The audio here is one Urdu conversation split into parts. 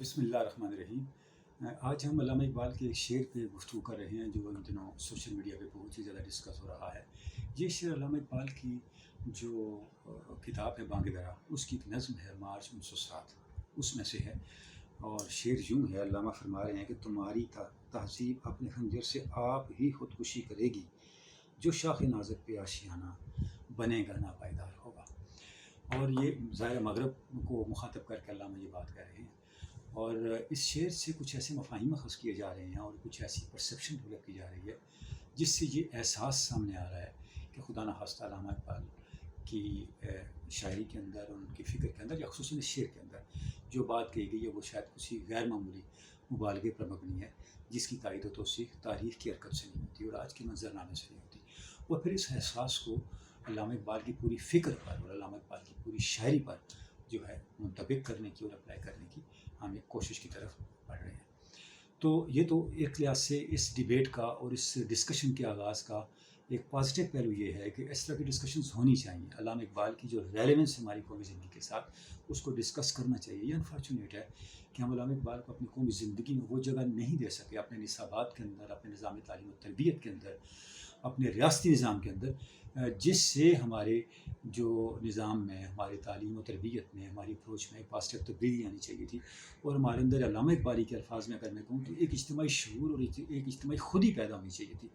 بسم اللہ الرحمن الرحیم۔ آج ہم علامہ اقبال کے ایک شعر پہ گفتگو کر رہے ہیں جو ان دنوں سوشل میڈیا پہ بہت ہی زیادہ ڈسکس ہو رہا ہے۔ یہ شعر علامہ اقبال کی جو کتاب ہے بانگ درا، اس کی ایک نظم ہے مارچ 1907، اس میں سے ہے، اور شعر یوں ہے۔ علامہ فرما رہے ہیں کہ تمہاری تہذیب اپنے خنجر سے آپ ہی خودکشی کرے گی، جو شاخ نازک پہ آشیانہ بنے گا ناپائیدار ہوگا۔ اور یہ ظاہر مغرب کو مخاطب کر کے علامہ یہ بات کہہ رہے ہیں، اور اس شعر سے کچھ ایسے مفاہیم اخذ کیے جا رہے ہیں اور کچھ ایسی پرسیپشن ڈیولپ کی جا رہی ہے جس سے یہ احساس سامنے آ رہا ہے کہ خدا نخواستہ علامہ اقبال کی شاعری کے اندر اور ان کی فکر کے اندر، یا خصوصاً اس شعر کے اندر جو بات کہی گئی ہے وہ شاید کسی غیر معمولی مبالغے پر مبنی ہے، جس کی تائید و توثیق تاریخ کی حرکت سے نہیں ہوتی اور آج کے منظر نامے سے نہیں ہوتی۔ اور پھر اس احساس کو علامہ اقبال کی پوری فکر پر اور علامہ اقبال کی پوری شاعری پر جو ہے منطبق کرنے کی اور اپلائی کرنے کی ہم ایک کوشش کی طرف بڑھ رہے ہیں۔ تو یہ تو ایک لحاظ سے اس ڈیبیٹ کا اور اس ڈسکشن کے آغاز کا ایک پازیٹیو پہلو یہ ہے کہ اس طرح کی ڈسکشنز ہونی چاہیے۔ علامہ اقبال کی جو ریلیونس ہے ہماری قومی زندگی کے ساتھ، اس کو ڈسکس کرنا چاہیے۔ یہ انفارچونیٹ ہے کہ ہم علامہ اقبال کو اپنی قومی زندگی میں وہ جگہ نہیں دے سکے، اپنے نصابات کے اندر، اپنے نظام تعلیم و تربیت کے اندر، اپنے ریاستی نظام کے اندر، جس سے ہمارے جو نظام میں، ہمارے تعلیم و تربیت میں، ہماری اپروچ میں ایک پازیٹیو تبدیلی آنی چاہیے تھی، اور ہمارے اندر علامہ اقبالی کے الفاظ میں اگر میں کہوں تو ایک اجتماعی شعور اور ایک اجتماعی خودی پیدا ہونی چاہیے تھی،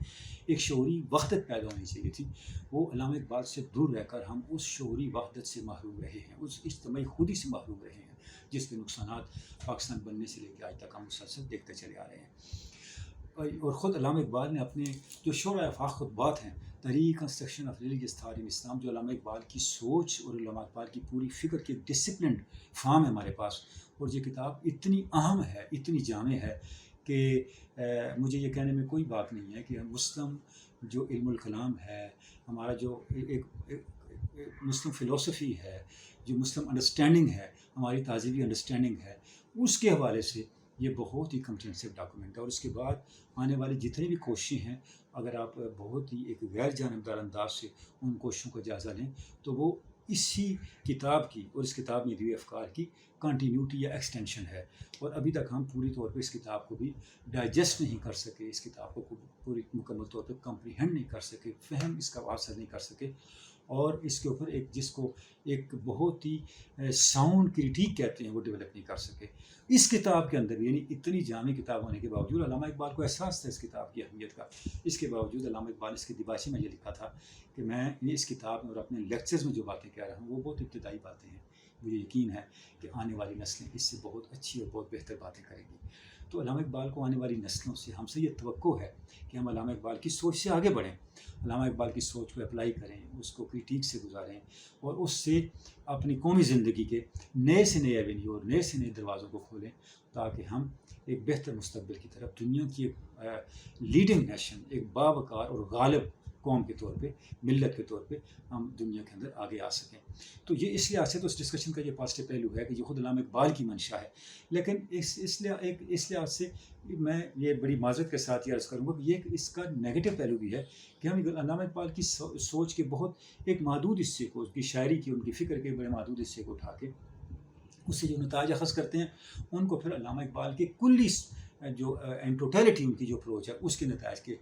ایک شعوری وحدت پیدا ہونی چاہیے تھی۔ وہ علامہ اقبال سے دور رہ کر ہم اس شعوری وحدت سے محروم رہے ہیں، اس اجتماعی خودی سے محروم رہے ہیں، جس کے نقصانات پاکستان بننے سے لے کے آج تک ہم مسلسل دیکھتے چلے آ رہے ہیں۔ اور خود علامہ اقبال نے اپنے جو شعراء آفاق خطبات ہیں، تحریک construction of religious thought in Islam, جو علامہ اقبال کی سوچ اور علامہ اقبال کی پوری فکر کی ڈسپلنڈ فارم ہے ہمارے پاس، اور یہ کتاب اتنی اہم ہے، اتنی جامع ہے کہ مجھے یہ کہنے میں کوئی بات نہیں ہے کہ مسلم جو علم الکلام ہے، ہمارا جو ایک مسلم فلسفی ہے، جو مسلم انڈرسٹینڈنگ ہے، ہماری تہذیبی انڈرسٹینڈنگ ہے، اس کے حوالے سے یہ بہت ہی کمپریہنسو ڈاکومنٹ ہے۔ اور اس کے بعد آنے والی جتنی بھی کوششیں ہیں، اگر آپ بہت ہی ایک غیر جانبدار انداز سے ان کوششوں کا جائزہ لیں تو وہ اسی کتاب کی اور اس کتاب میں دیے افکار کی کنٹینیوٹی یا ایکسٹینشن ہے۔ اور ابھی تک ہم پوری طور پہ اس کتاب کو بھی ڈائجسٹ نہیں کر سکے، اس کتاب کو پوری مکمل طور پہ کمپریہنڈ نہیں کر سکے، فہم اس کا واصل نہیں کر سکے، اور اس کے اوپر ایک جس کو ایک بہت ہی ساؤنڈ کریٹیک کہتے ہیں وہ ڈیولپ نہیں کر سکے۔ اس کتاب کے اندر، یعنی اتنی جامع کتاب ہونے کے باوجود، علامہ اقبال کو احساس تھا اس کتاب کی اہمیت کا، اس کے باوجود علامہ اقبال اس کے دیباچے میں یہ لکھا تھا کہ میں اس کتاب میں اور اپنے لیکچرز میں جو باتیں کہہ رہا ہوں وہ بہت ابتدائی باتیں ہیں، مجھے یقین ہے کہ آنے والی نسلیں اس سے بہت اچھی اور بہت بہتر باتیں کریں گی۔ تو علامہ اقبال کو آنے والی نسلوں سے ہم سے یہ توقع ہے کہ ہم علامہ اقبال کی سوچ سے آگے بڑھیں، علامہ اقبال کی سوچ کو اپلائی کریں، اس کو کریٹیک سے گزاریں، اور اس سے اپنی قومی زندگی کے نئے سے نئے ایونیو اور نئے سے نئے دروازوں کو کھولیں، تاکہ ہم ایک بہتر مستقبل کی طرف دنیا کی ایک لیڈنگ نیشن، ایک باوقار اور غالب قوم کے طور پہ، ملت کے طور پہ ہم دنیا کے اندر آگے آ سکیں۔ تو یہ اس لحاظ سے تو اس ڈسکشن کا یہ پازیٹیو پہلو ہے کہ یہ خود علامہ اقبال کی منشا ہے، لیکن اس لحاظ سے میں یہ بڑی معذرت کے ساتھ یہ عرض کروں گا کہ یہ اس کا نیگیٹو پہلو بھی ہے کہ ہم علامہ اقبال کی سوچ کے بہت ایک محدود حصے کو، اس کی شاعری کی، ان کی فکر کے بڑے محدود حصے کو اٹھا کے اس سے جو نتائج اخذ کرتے ہیں ان کو پھر علامہ اقبال کے کلی جو ان ٹوٹیلٹی ان کی جو اپروچ ہے اس کے نتائج کے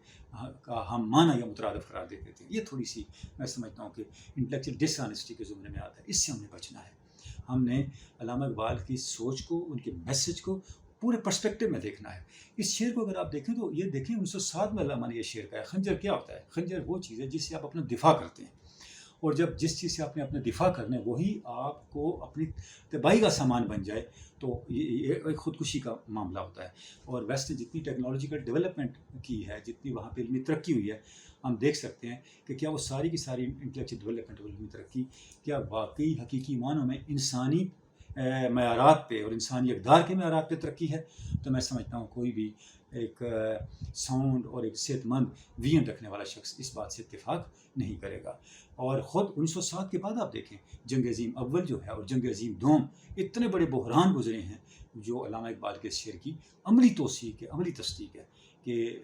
کا ہم معنی یا مترادف قرار دیتے تھے۔ یہ تھوڑی سی میں سمجھتا ہوں کہ انٹلیکچوئل ڈس آنیسٹی کے زمرے میں آتا ہے، اس سے ہم نے بچنا ہے۔ ہم نے علامہ اقبال کی سوچ کو، ان کے میسج کو پورے پرسپیکٹو میں دیکھنا ہے۔ اس شعر کو اگر آپ دیکھیں تو یہ دیکھیں 1907 میں علامہ نے یہ شعر کہا ہے۔ خنجر کیا ہوتا ہے؟ خنجر وہ چیز ہے جس سے آپ اپنا دفاع کرتے ہیں، اور جب جس چیز سے آپ نے اپنا دفاع کرنا ہے وہی آپ کو اپنی تباہی کا سامان بن جائے تو یہ ایک خودکشی کا معاملہ ہوتا ہے۔ اور ویسٹ نے جتنی ٹیکنالوجیکل ڈیولپمنٹ کی ہے، جتنی وہاں پہ علمی ترقی ہوئی ہے، ہم دیکھ سکتے ہیں کہ کیا وہ ساری کی ساری انٹلیکچوئل ڈیولپمنٹ اور علمی ترقی کیا واقعی حقیقی معنوں میں انسانی معیارات پہ اور انسانی اقدار کے معیارات پہ ترقی ہے؟ تو میں سمجھتا ہوں کوئی بھی ایک ساؤنڈ اور ایک صحت مند ویژن رکھنے والا شخص اس بات سے اتفاق نہیں کرے گا۔ اور خود 1907 کے بعد آپ دیکھیں جنگ عظیم اول جو ہے اور جنگ عظیم دوم، اتنے بڑے بحران گزرے ہیں جو علامہ اقبال کے شعر کی عملی توثیق ہے، عملی تصدیق ہے کہ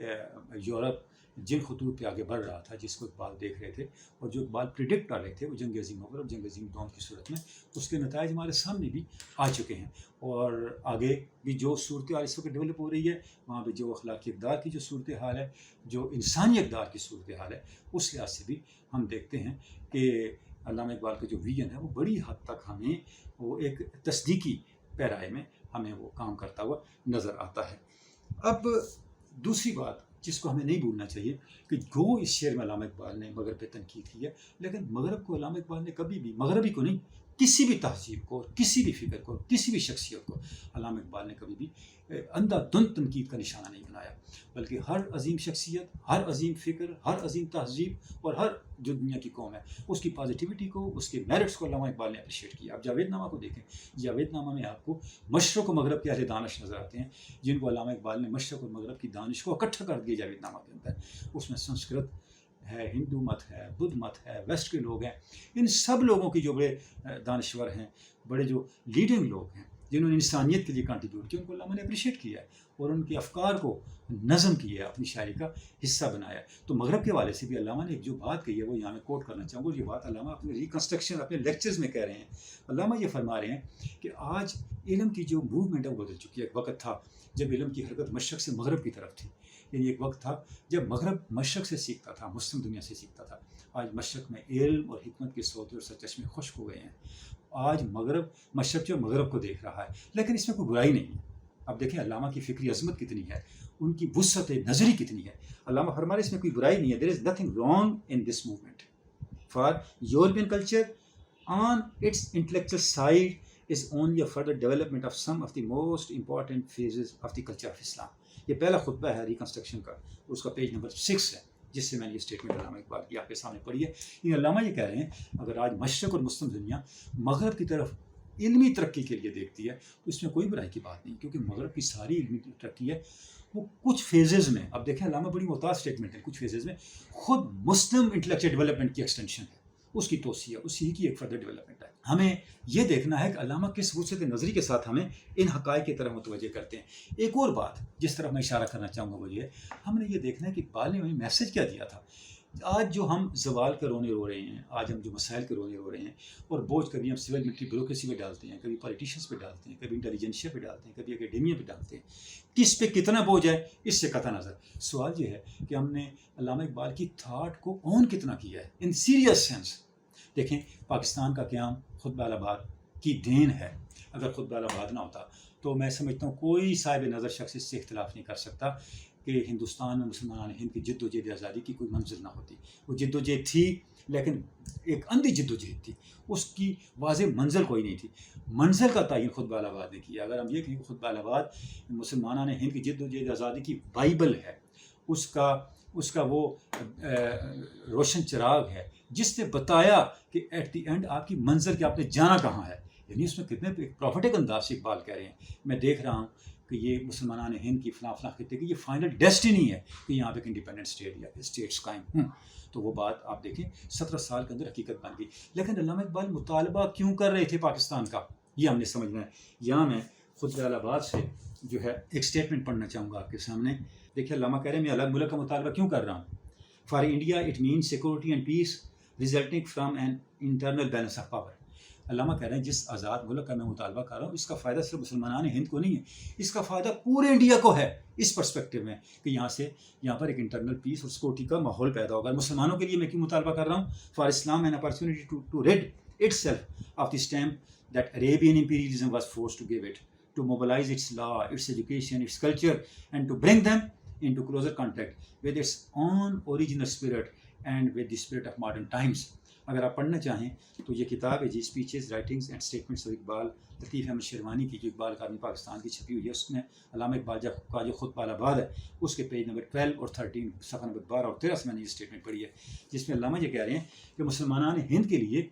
یورپ جن خطوط پہ آگے بڑھ رہا تھا، جس کو اقبال دیکھ رہے تھے اور جو اقبال پریڈکٹ کر رہے تھے، وہ جنگ عظیم اوپر اور جنگ عظیم دوم کی صورت میں اس کے نتائج ہمارے سامنے بھی آ چکے ہیں. اور آگے بھی جو صورتحال اس وقت ڈیولپ ہو رہی ہے، وہاں پہ جو اخلاقی اقدار کی جو صورتحال ہے، جو انسانی اقدار کی صورتحال ہے، اس لحاظ سے بھی ہم دیکھتے ہیں کہ علامہ اقبال کا جو ویژن ہے وہ بڑی حد تک ہمیں وہ ایک تصدیقی پیرائے میں ہمیں وہ کام کرتا ہوا نظر آتا ہے. اب دوسری بات جس کو ہمیں نہیں بھولنا چاہیے کہ گو اس شعر میں علامہ اقبال نے مغرب پہ تنقید کی ہے، لیکن مغرب کو علامہ اقبال نے کبھی بھی، مغربی کو نہیں، کسی بھی تہذیب کو، کسی بھی فکر کو، کسی بھی شخصیت کو علامہ اقبال نے کبھی بھی اندھا دھند تنقید کا نشانہ نہیں بنایا، بلکہ ہر عظیم شخصیت، ہر عظیم فکر، ہر عظیم تہذیب اور ہر جو دنیا کی قوم ہے اس کی پازیٹیوٹی کو، اس کے میرٹس کو علامہ اقبال نے اپریشیٹ کیا. آپ جاوید نامہ کو دیکھیں، جاوید نامہ میں آپ کو مشرق و مغرب کے اہل دانش نظر آتے ہیں، جن کو علامہ اقبال نے مشرق اور مغرب کی دانش کو اکٹھا کر دیا جاوید نامہ کے اندر. اس میں سنسکرت ہے، ہندو مت ہے، بدھ مت ہے، ویسٹ کے لوگ ہیں، ان سب لوگوں کی جو بڑے دانشور ہیں، بڑے جو لیڈنگ لوگ ہیں، جنہوں نے انسانیت کے لیے کنٹریبیوٹ کیا، ان کو علامہ نے اپریشیٹ کیا ہے اور ان کے افکار کو نظم کیا ہے، اپنی شاعری کا حصہ بنایا ہے. تو مغرب کے حوالے سے بھی علامہ نے ایک جو بات کہی ہے وہ یہاں میں کوٹ کرنا چاہوں گا. یہ بات علامہ اپنے ریکنسٹرکشن، اپنے لیکچرز میں کہہ رہے ہیں. علامہ یہ فرما رہے ہیں کہ آج علم کی جو موومنٹ ہے وہ بدل چکی ہے. ایک وقت تھا جب علم کی حرکت مشرق سے مغرب کی طرف تھی، یعنی ایک وقت تھا جب مغرب مشرق سے سیکھتا تھا، مسلم دنیا سے سیکھتا تھا. آج مشرق میں علم اور حکمت کے سوتے اور سرچشمے خشک ہو گئے ہیں. آج مغرب مشرق جو مغرب کو دیکھ رہا ہے، لیکن اس میں کوئی برائی نہیں ہے. اب دیکھیں علامہ کی فکری عظمت کتنی ہے، ان کی وسعت نظری کتنی ہے. علامہ فرما رہے اس میں کوئی برائی نہیں ہے. There is nothing wrong in this movement for European culture on its intellectual side is only a further development of some of the most important phases of the culture of Islam. یہ پہلا خطبہ ہے ریکنسٹرکشن کا، اس کا پیج نمبر 6 ہے، جس سے میں نے یہ اسٹیٹمنٹ علامہ اقبال کی آپ کے سامنے پڑھی ہے. یہ علامہ یہ کہہ رہے ہیں اگر آج مشرق اور مسلم دنیا مغرب کی طرف علمی ترقی کے لیے دیکھتی ہے تو اس میں کوئی برائی کی بات نہیں، کیونکہ مغرب کی ساری علمی ترقی ہے وہ کچھ فیزز میں، اب دیکھیں علامہ بڑی محتاط اسٹیٹمنٹ ہے، کچھ فیزز میں خود مسلم انٹلیکچوئل ڈیولپمنٹ کی ایکسٹینشن ہے، اس کی توسیع ہے، اسی کی ایک فردر ڈیولپمنٹ ہے. ہمیں یہ دیکھنا ہے کہ علامہ کس وسعت نظری کے ساتھ ہمیں ان حقائق کی طرف متوجہ کرتے ہیں. ایک اور بات جس طرف میں اشارہ کرنا چاہوں گا وہ یہ ہے، ہم نے یہ دیکھنا ہے کہ اقبال نے ہمیں میسج کیا دیا تھا. آج جو ہم زوال کے رونے رو رہے ہیں، آج ہم جو مسائل کے رونے رو رہے ہیں، اور بوجھ کبھی ہم سول ملٹری بیوروکریسی پہ ڈالتے ہیں، کبھی پالیٹیشنس پہ ڈالتے ہیں، کبھی انٹیلیجنشیا پہ ڈالتے ہیں، کبھی اکیڈیمیا پہ ڈالتے ہیں، کس پہ کتنا بوجھ ہے اس سے قطع نظر. سوال یہ ہے کہ ہم نے علامہ اقبال کی تھاٹ کو اون کتنا کیا ہے ان سیریس سینس. دیکھیں پاکستان کا قیام خود آباد کی دین ہے. اگر خود آباد نہ ہوتا تو میں سمجھتا ہوں کوئی صاحب نظر شخص اس سے اختلاف نہیں کر سکتا کہ ہندوستان میں مسلمان ہند کی جد و جہد آزادی کی کوئی منزل نہ ہوتی. وہ جد و جہد تھی لیکن ایک اندھی جد و جہد تھی، اس کی واضح منزل کوئی نہیں تھی. منزل کا تعین خود آباد نے کیا. اگر ہم یہ کہیں کہ خود آباد مسلمانوں نے ہند کی جد و جہد آزادی کی بائبل ہے، اس کا وہ روشن چراغ ہے جس نے بتایا کہ ایٹ دی اینڈ آپ کی منزل کہ آپ نے جانا کہاں ہے. یعنی اس میں کتنے ایک پروفیٹک انداز سے اقبال کہہ رہے ہیں، میں دیکھ رہا ہوں کہ یہ مسلمانان ہند کی فلاں فلاں خطے کی یہ فائنل ڈیسٹینی ہے کہ یہاں پہ ایک انڈیپینڈنٹ اسٹیٹ یا اسٹیٹس قائم ہوں. تو وہ بات آپ دیکھیں 17 سال کے اندر حقیقت بن گئی. لیکن علامہ اقبال مطالبہ کیوں کر رہے تھے پاکستان کا، یہ ہم نے سمجھنا ہے. یہاں میں خود آباد سے جو ہے ایک اسٹیٹمنٹ پڑھنا چاہوں گا آپ کے سامنے. دیکھیے علامہ کہہ رہے ہیں میں الگ ملک کا مطالبہ کیوں کر رہا ہوں. For India it means security and peace resulting from an internal balance of power. علامہ کہہ رہے ہیں جس آزاد ملک کا میں مطالبہ کر رہا ہوں اس کا فائدہ صرف مسلمانان ہند کو نہیں ہے، اس کا فائدہ پورے انڈیا کو ہے. اس پرسپیکٹو میں کہ یہاں پر ایک انٹرنل پیس اور سیکورٹی کا ماحول پیدا ہوگا. مسلمانوں کے لیے میں کیوں مطالبہ کر رہا ہوں؟ For Islam an opportunity to rid itself of the stamp that Arabian imperialism was force to give it, to mobilise its law, its education, its culture and to bring them into closer contact with its own original spirit and with the spirit of modern times. اگر آپ پڑھنا چاہیں تو یہ کتاب ہے ji speeches writings and statements of Iqbal, Latif Ahmad Sherwani کی جو اقبال اکادمی پاکستان کی چھپی ہوئی ہے. اس میں علامہ اقبال کا جو خطبہ آباد ہے اس کے پیج نمبر 12 اور 13 صفحہ نمبر 12 اور 13 سے میں نے یہ اسٹیٹمنٹ پڑھی ہے، جس میں علامہ یہ کہہ رہے ہیں کہ مسلمانان ہند کے لیے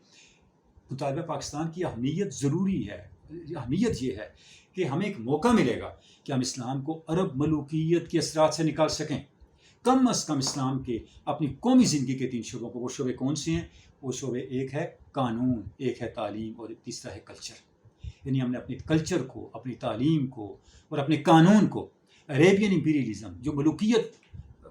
مطالبہ پاکستان کی اہمیت ضروری ہے. اہمیت یہ ہے کہ ہمیں ایک موقع ملے گا کہ ہم اسلام کو عرب ملوکیت کے اثرات سے نکال سکیں. کم از کم اسلام کے اپنی قومی زندگی کے 3 شعبوں کو، وہ شعبے کون سے ہیں؟ وہ شعبے ایک ہے قانون، ایک ہے تعلیم اور تیسرا ہے کلچر. یعنی ہم نے اپنے کلچر کو، اپنی تعلیم کو اور اپنے قانون کو عربین امپیریلزم، جو ملوکیت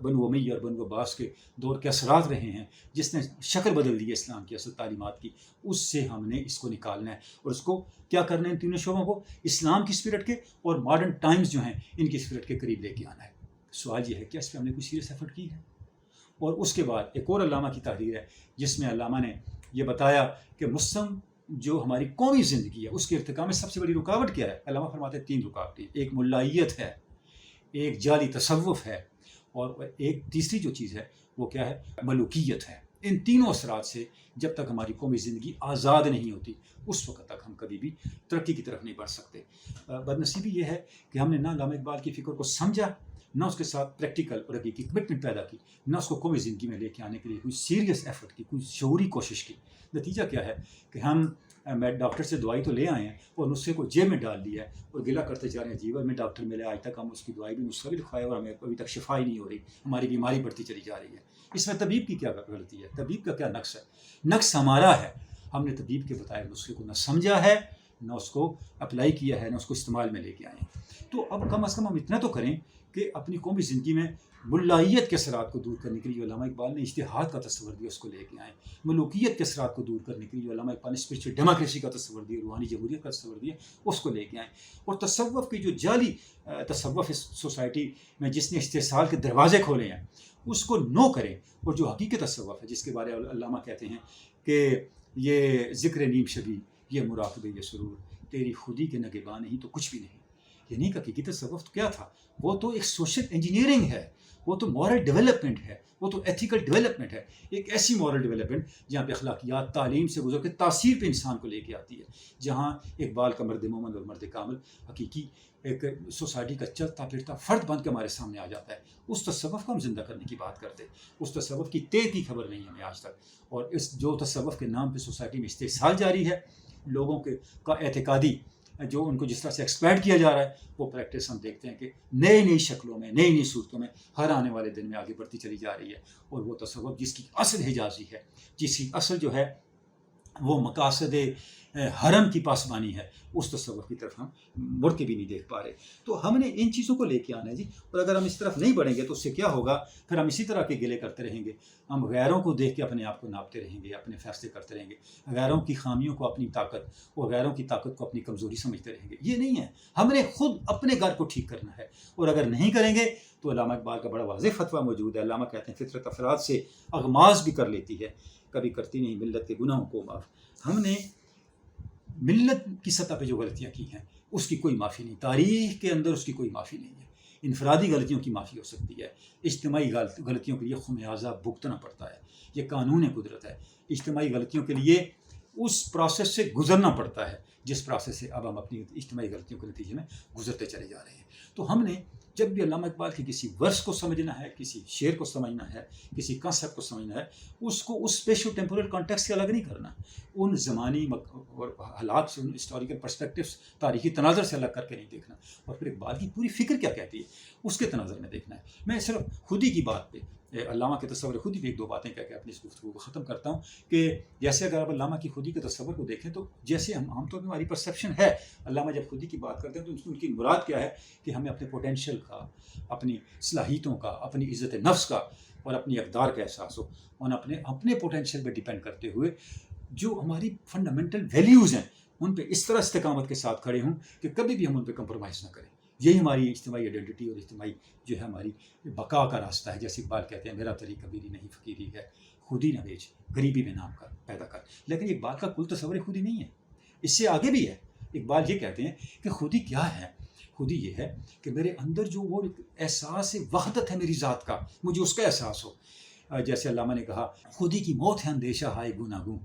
بنو امیہ اور بنو عباس کے دور کے اثرات رہے ہیں، جس نے شکل بدل دی ہے اسلام کی اصل تعلیمات کی، اس سے ہم نے اس کو نکالنا ہے اور اس کو کیا کرنا ہے، ان تینوں شعبوں کو اسلام کی اسپرٹ کے اور ماڈرن ٹائمز جو ہیں ان کی اسپرٹ کے قریب لے کے آنا ہے۔ سوال یہ ہے کہ اس پہ ہم نے کوئی سیریس ایفرٹ کی ہے؟ اور اس کے بعد ایک اور علامہ کی تحریر ہے جس میں علامہ نے یہ بتایا کہ مسلم جو ہماری قومی زندگی ہے اس کے ارتقاء میں سب سے بڑی رکاوٹ کیا ہے۔ علامہ فرماتے ہیں 3 رکاوٹیں، ایک ملائیت ہے، ایک جعلی تصوف ہے، اور ایک تیسری جو چیز ہے وہ کیا ہے، ملوکیت ہے۔ ان تینوں اثرات سے جب تک ہماری قومی زندگی آزاد نہیں ہوتی اس وقت تک ہم کبھی بھی ترقی کی طرف نہیں بڑھ سکتے۔ بدنصیبی یہ ہے کہ ہم نے نہ علامہ اقبال کی فکر کو سمجھا، نہ اس کے ساتھ پریکٹیکل اور حقیقی کمٹمنٹ پیدا کی، نہ اس کو قومی زندگی میں لے کے آنے کے لیے کوئی سیریس ایفرٹ کی، کوئی شعوری کوشش کی۔ نتیجہ کیا ہے کہ ہم ڈاکٹر سے دوائی تو لے آئے ہیں اور نسخے کو جیب میں ڈال دیا ہے اور گلہ کرتے جا رہے ہیں، جی ہمیں ڈاکٹر ملے، آج تک ہم اس کی دوائی بھی نسخہ بھی لکھوایا اور ہمیں ابھی تک شفا ہی نہیں ہو رہی، ہماری بیماری بڑھتی چلی جا رہی ہے۔ اس میں طبیب کی کیا غلطی ہے؟ طبیب کا کیا نقص ہے؟ نقص ہمارا ہے، ہم نے طبیب کے بتائے نسخے کو نہ سمجھا ہے، نہ اس کو اپلائی کیا ہے، نہ اس کو استعمال میں لے کے آئے ہیں۔ تو اب کم از کم ہم اتنا تو کریں کہ اپنی قومی زندگی میں ملائیت کے اثرات کو دور کرنے کے لیے جو علامہ اقبال نے اجتہاد کا تصور دیا اس کو لے کے آئیں، ملوکیت کے اثرات کو دور کرنے کے لیے جو علامہ اقبال نے اسپرچل ڈیموکریسی کا تصور دیا، روحانی جمہوریت کا تصور دیا، اس کو لے کے آئیں۔ اور تصوف کی جو جعلی تصوف اس سوسائٹی میں جس نے استحصال کے دروازے کھولے ہیں اس کو نو کریں، اور جو حقیقی تصوف ہے جس کے بارے میں علامہ کہتے ہیں کہ یہ ذکر نیم شبی، یہ مراقبہ، یہ سرور، تیری خودی کے نگہباں نہیں تو کچھ بھی نہیں۔ یعنی کہ حقیقی تصوف تو کیا تھا؟ وہ تو ایک سوشل انجینئرنگ ہے، وہ تو مورل ڈیولپمنٹ ہے، وہ تو ایتھیکل ڈیولپمنٹ ہے، ایک ایسی مورل ڈیولپمنٹ جہاں پہ اخلاقیات تعلیم سے گزر کے تاثیر پہ انسان کو لے کے آتی ہے، جہاں اقبال کا مرد مومن اور مرد کامل حقیقی ایک سوسائٹی کا چلتا پھرتا فرد بن کے ہمارے سامنے آ جاتا ہے۔ اس تصوف کو ہم زندہ کرنے کی بات کرتے، اس تصوف کی تہ کی خبر نہیں ہمیں آج تک، اور اس جو تصوف کے نام پہ سوسائٹی میں استحصال جاری ہے، لوگوں کے کا اعتقادی جو ان کو جس طرح سے ایکسپلائٹ کیا جا رہا ہے، وہ پریکٹس ہم دیکھتے ہیں کہ نئی شکلوں میں، نئی صورتوں میں ہر آنے والے دن میں آگے بڑھتی چلی جا رہی ہے۔ اور وہ تصوف جس کی اصل حجازی ہے، جس کی اصل جو ہے وہ مقاصد حرم کی پاسبانی ہے، اس تصوف کی طرف ہم مڑ کے بھی نہیں دیکھ پا رہے۔ تو ہم نے ان چیزوں کو لے کے آنا ہے جی، اور اگر ہم اس طرف نہیں بڑھیں گے تو اس سے کیا ہوگا؟ پھر ہم اسی طرح کے گلے کرتے رہیں گے، ہم غیروں کو دیکھ کے اپنے آپ کو ناپتے رہیں گے، اپنے فیصلے کرتے رہیں گے، غیروں کی خامیوں کو اپنی طاقت اور غیروں کی طاقت کو اپنی کمزوری سمجھتے رہیں گے۔ یہ نہیں ہے، ہم نے خود اپنے گھر کو ٹھیک کرنا ہے، اور اگر نہیں کریں گے تو علامہ اقبال کا بڑا واضح فتویٰ موجود ہے۔ علامہ کہتے ہیں فطرت افراد سے اغماز بھی کر لیتی ہے، کبھی کرتی نہیں ملت کے گناہوں کو معاف۔ ہم نے ملت کی سطح پہ جو غلطیاں کی ہیں اس کی کوئی معافی نہیں، تاریخ کے اندر اس کی کوئی معافی نہیں ہے۔ انفرادی غلطیوں کی معافی ہو سکتی ہے، اجتماعی غلطیوں کے لیے خمیازہ بھگتنا پڑتا ہے، یہ قانون قدرت ہے۔ اجتماعی غلطیوں کے لیے اس پروسیس سے گزرنا پڑتا ہے جس پروسیس سے اب ہم اپنی اجتماعی غلطیوں کے نتیجے میں گزرتے چلے جا رہے ہیں۔ تو ہم نے جب بھی علامہ اقبال کی کسی ورس کو سمجھنا ہے، کسی شعر کو سمجھنا ہے، کسی کانسیپٹ کو سمجھنا ہے، اس کو اس اسپیشل ٹیمپورل کانٹیکسٹ سے الگ نہیں کرنا، ان زمانی اور حالات سے، ان ہسٹوریکل پرسپیکٹیوز، تاریخی تناظر سے الگ کر کے نہیں دیکھنا، اور پھر اقبال کی پوری فکر کیا کہتی ہے اس کے تناظر میں دیکھنا ہے۔ میں صرف خودی کی بات پہ، علامہ کے تصور خودی پہ ایک دو باتیں کہہ کے اپنی اس گفتگو کو ختم کرتا ہوں کہ جیسے اگر آپ علامہ کی خودی کے تصور کو دیکھیں تو جیسے ہم عام طور پہ ہماری پرسیپشن ہے، علامہ جب خودی کی بات کرتے ہیں تو ان کی مراد کیا ہے کہ ہمیں اپنے پوٹینشیل کا، اپنی صلاحیتوں کا، اپنی عزت نفس کا اور اپنی اقدار کا احساس ہو، اور اپنے پوٹینشیل پہ ڈیپینڈ کرتے ہوئے جو ہماری فنڈامنٹل ویلیوز ہیں ان پہ اس طرح استقامت کے ساتھ کھڑے ہوں کہ کبھی بھی ہم ان پہ کمپرومائز نہ کریں۔ یہی ہماری اجتماعی آئیڈینٹی اور اجتماعی جو ہے ہماری بقا کا راستہ ہے۔ جیسے اقبال کہتے ہیں میرا طریق کبیری نہیں فقیری ہے، خودی نہ بیچ غریبی میں نام پیدا کر۔ لیکن اقبال کا کل تصور خودی نہیں ہے، اس سے آگے بھی ہے۔ اقبال یہ کہتے ہیں کہ خودی کیا ہے؟ خودی یہ ہے کہ میرے اندر جو وہ احساس وحدت ہے میری ذات کا، مجھے اس کا احساس ہو۔ جیسے علامہ نے کہا خودی کی موت ہے اندیشہ ہائے گناگوں،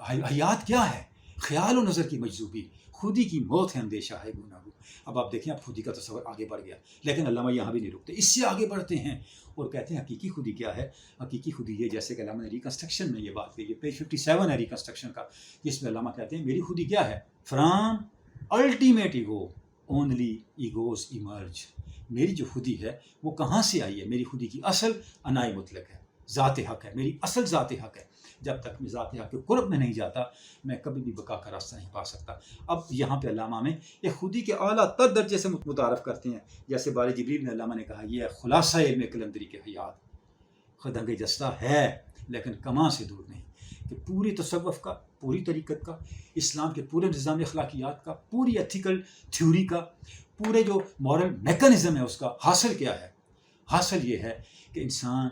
حیات کیا ہے؟ خیال و نظر کی مجذوبی، خودی کی موت ہے اندیشہ ہے گناگوں۔ اب آپ دیکھیں اب خودی کا تصور آگے بڑھ گیا، لیکن علامہ یہاں بھی نہیں رکتے، اس سے آگے بڑھتے ہیں اور کہتے ہیں حقیقی خودی کیا ہے؟ حقیقی خودی یہ، جیسے کہ علامہ نے ریکنسٹرکشن میں یہ بات کہی ہے، پیج 57 ہے ریکنسٹرکشن کا، جس میں علامہ کہتے ہیں میری خودی کیا ہے؟ From ultimate ego only egos emerge. میری جو خودی ہے وہ کہاں سے آئی ہے؟ میری خودی کی اصل انائے مطلق ہے، ذات حق ہے، میری اصل ذات حق ہے. جب تک میں ذات حق کے قرب میں نہیں جاتا میں کبھی بھی بقا کا راستہ نہیں پا سکتا. اب یہاں پہ علامہ میں ایک خودی کے اعلیٰ تر درجے سے متعارف کرتے ہیں. جیسے بار جبریل میں علامہ نے کہا یہ ہے خلاصہ علم کلندری کے حیات، خدنگ جستہ ہے لیکن کماں سے دور نہیں، کہ پوری تصوف کا، پوری طریقت کا، اسلام کے پورے نظام اخلاقیات کا، پوری ایتھیکل تھیوری کا، پورے جو مورل میکانزم ہے اس کا حاصل کیا ہے؟ حاصل یہ ہے کہ انسان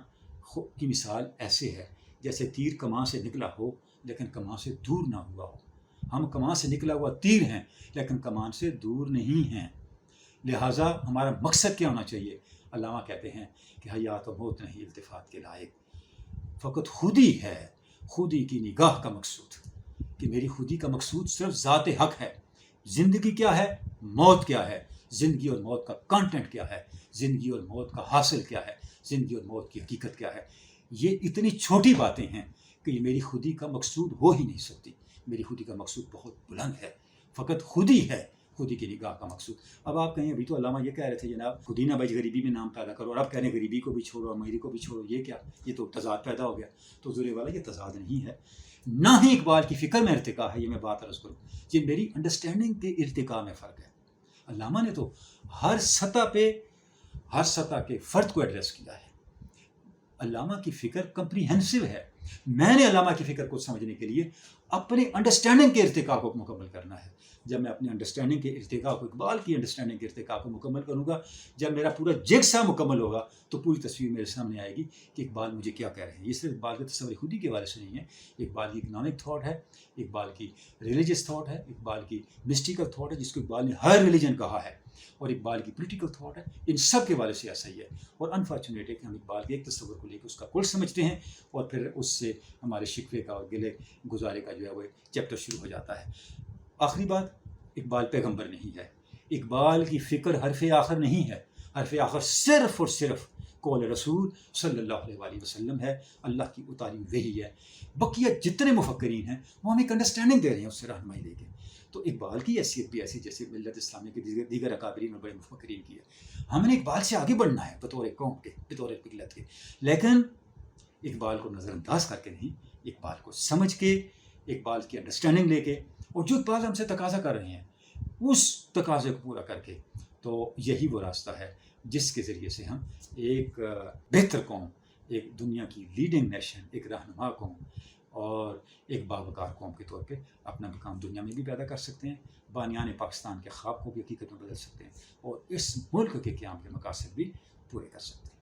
کی مثال ایسے ہے جیسے تیر کماں سے نکلا ہو لیکن کماں سے دور نہ ہوا ہو. ہم کماں سے نکلا ہوا تیر ہیں لیکن کمان سے دور نہیں ہیں. لہٰذا ہمارا مقصد کیا ہونا چاہیے؟ علامہ کہتے ہیں کہ حیات و موت نہیں التفات کے لائق، فقط خودی ہے، خودی کی نگاہ کا مقصود، کہ میری خودی کا مقصود صرف ذات حق ہے. زندگی کیا ہے، موت کیا ہے، زندگی اور موت کا کانٹینٹ کیا ہے، زندگی اور موت کا حاصل کیا ہے، زندگی اور موت کی حقیقت کیا ہے. یہ اتنی چھوٹی باتیں ہیں کہ یہ میری خودی کا مقصود ہو ہی نہیں سکتی. میری خودی کا مقصود بہت بلند ہے، فقط خودی ہے، خودی کی نگاہ کا مقصود. اب آپ کہیں ابھی تو علامہ یہ کہہ رہے تھے جناب خودی نہ بچ غریبی میں نام پیدا کرو، اور اب کہہ رہے ہیں غریبی کو بھی چھوڑو، امیری کو بھی چھوڑو، یہ کیا؟ یہ تو تضاد پیدا ہو گیا. تو حضور والا یہ تضاد نہیں ہے، نہ ہی اقبال کی فکر میں ارتقا ہے. یہ میں بات عرض کروں، یہ میری انڈرسٹینڈنگ کے ارتقا میں فرق ہے. علامہ نے تو ہر سطح کے فرد کو ایڈریس کیا ہے. علامہ کی فکر کمپریہنسو ہے. میں نے علامہ کی فکر کو سمجھنے کے لیے اپنے انڈرسٹینڈنگ کے ارتقاء کو مکمل کرنا ہے. جب میں اپنی انڈرسٹینڈنگ کے ارتقاء کو، اقبال کی انڈرسٹینڈنگ کے ارتقاء کو مکمل کروں گا، جب میرا پورا جگسا مکمل ہوگا تو پوری تصویر میرے سامنے آئے گی کہ اقبال مجھے کیا کہہ رہے ہیں. یہ صرف اقبال کے تصور خودی کے حوالے سے نہیں ہے، اقبال کی اکنامک تھاٹ ہے، اقبال کی ریلیجس تھاٹ ہے، اقبال کی مسٹیکل تھاٹ ہے جس کو اقبال نے ہر ریلیجن کہا ہے، اور اقبال کی پولیٹیکل تھاٹ ہے. ان سب کے حوالے سے ایسا ہی ہے. اور انفارچونیٹ ہے کہ ہم اقبال کے ایک تصور کو لے کے اس کا کل سمجھتے ہیں اور پھر اس سے ہمارے شکوے کا اور گلے گزارے کا جو ہے وہ چیپٹر شروع ہو جاتا ہے. آخری بات، اقبال پیغمبر نہیں ہے. اقبال کی فکر حرف آخر نہیں ہے. حرف آخر صرف اور صرف قول رسول صلی اللہ علیہ وآلہ وسلم ہے، اللہ کی اتاری وحی ہے. بقیہ جتنے مفکرین ہیں وہ ہمیں ایک انڈرسٹینڈنگ دے رہے ہیں اس سے رہنمائی دے کے. تو اقبال کی حیثیت بھی ایسی جیسے ملت اسلامی کے دیگر اکابرین اور بڑے مفکرین کی ہے. ہم نے اقبال سے آگے بڑھنا ہے بطور قوم کے، بطور ملت کے، لیکن اقبال کو نظر انداز کر کے نہیں، اقبال کو سمجھ کے، اقبال کی انڈرسٹینڈنگ لے کے، اور جو اقبال ہم سے تقاضا کر رہے ہیں اس تقاضے کو پورا کر کے. تو یہی وہ راستہ ہے جس کے ذریعے سے ہم ایک بہتر قوم، ایک دنیا کی لیڈنگ نیشن، ایک رہنما قوم اور ایک باوقار قوم کے طور پہ اپنا مقام دنیا میں بھی پیدا کر سکتے ہیں، بانیان پاکستان کے خواب کو بھی حقیقت میں بدل سکتے ہیں، اور اس ملک کے قیام کے مقاصد بھی پورے کر سکتے ہیں.